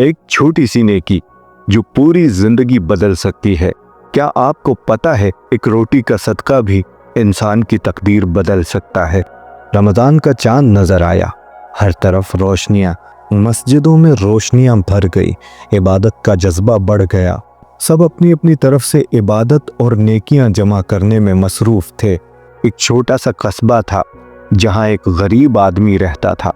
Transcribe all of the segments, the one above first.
ایک چھوٹی سی نیکی جو پوری زندگی بدل سکتی ہے۔ کیا آپ کو پتا ہے ایک روٹی کا صدقہ بھی انسان کی تقدیر بدل سکتا ہے؟ رمضان کا چاند نظر آیا، ہر طرف روشنیاں، مسجدوں میں روشنیاں بھر گئی، عبادت کا جذبہ بڑھ گیا۔ سب اپنی اپنی طرف سے عبادت اور نیکیاں جمع کرنے میں مصروف تھے۔ ایک چھوٹا سا قصبہ تھا جہاں ایک غریب آدمی رہتا تھا،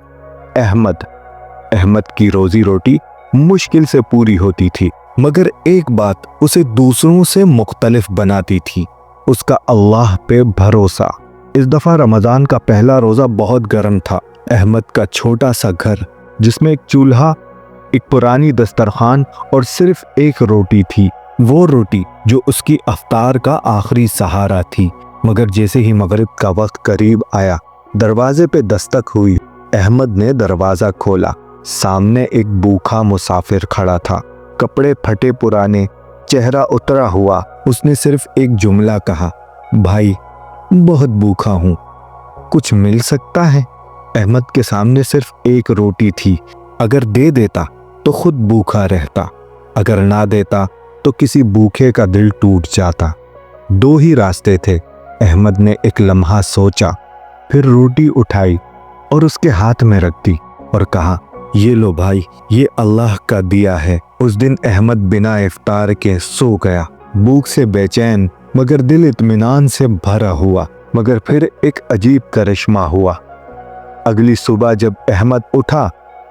احمد کی روزی روٹی مشکل سے پوری ہوتی تھی، مگر ایک بات اسے دوسروں سے مختلف بناتی تھی، اس کا اللہ پہ بھروسہ۔ اس دفعہ رمضان کا پہلا روزہ بہت گرم تھا۔ احمد کا چھوٹا سا گھر جس میں ایک چولہا، ایک پرانی دسترخوان اور صرف ایک روٹی تھی، وہ روٹی جو اس کی افطار کا آخری سہارا تھی۔ مگر جیسے ہی مغرب کا وقت قریب آیا، دروازے پہ دستک ہوئی۔ احمد نے دروازہ کھولا، سامنے ایک بھوکا مسافر کھڑا تھا، کپڑے پھٹے پرانے، چہرہ اترا ہوا۔ اس نے صرف ایک جملہ کہا، بھائی بہت بھوکا ہوں، کچھ مل سکتا ہے؟ احمد کے سامنے صرف ایک روٹی تھی، اگر دے دیتا تو خود بھوکا رہتا، اگر نہ دیتا تو کسی بھوکے کا دل ٹوٹ جاتا۔ دو ہی راستے تھے۔ احمد نے ایک لمحہ سوچا، پھر روٹی اٹھائی اور اس کے ہاتھ میں رکھ دی اور کہا، یہ لو بھائی، یہ اللہ کا دیا ہے۔ اس دن احمد بنا افطار کے سو گیا، بھوک سے بے چین مگر دل اطمینان سے بھرا ہوا۔ مگر پھر ایک عجیب کرشمہ ہوا۔ اگلی صبح جب احمد اٹھا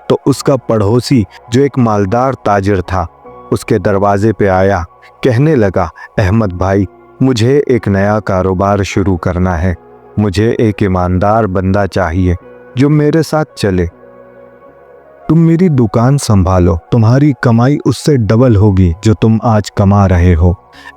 تو اس کا پڑوسی جو ایک مالدار تاجر تھا اس کے دروازے پہ آیا، کہنے لگا، احمد بھائی، مجھے ایک نیا کاروبار شروع کرنا ہے، مجھے ایک ایماندار بندہ چاہیے جو میرے ساتھ چلے۔ تم میری دکان سنبھالو، تمہاری کمائی اس سے ڈبل ہوگی جو تم آج کما رہے ہو۔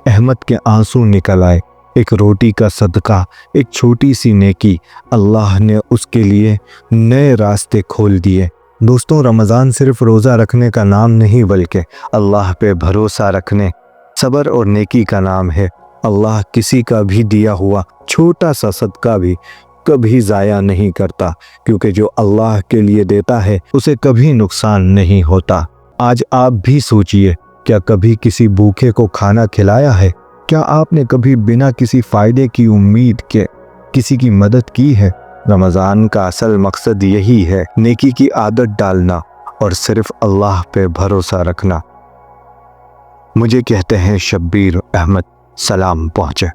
احمد کے آنسو نکل آئے۔ ایک روٹی کا صدقہ، ایک چھوٹی سی نیکی، اللہ نے اس کے لیے نئے راستے کھول دیے۔ دوستوں، رمضان صرف روزہ رکھنے کا نام نہیں بلکہ اللہ پہ بھروسہ رکھنے، صبر اور نیکی کا نام ہے۔ اللہ کسی کا بھی دیا ہوا چھوٹا سا صدقہ بھی کبھی ضائع نہیں کرتا، کیونکہ جو اللہ کے لیے دیتا ہے اسے کبھی نقصان نہیں ہوتا۔ آج آپ بھی سوچئے، کیا کبھی کسی بھوکے کو کھانا کھلایا ہے؟ کیا آپ نے کبھی بنا کسی فائدے کی امید کے کسی کی مدد کی ہے؟ رمضان کا اصل مقصد یہی ہے، نیکی کی عادت ڈالنا اور صرف اللہ پہ بھروسہ رکھنا۔ مجھے کہتے ہیں شبیر احمد، سلام پہنچے۔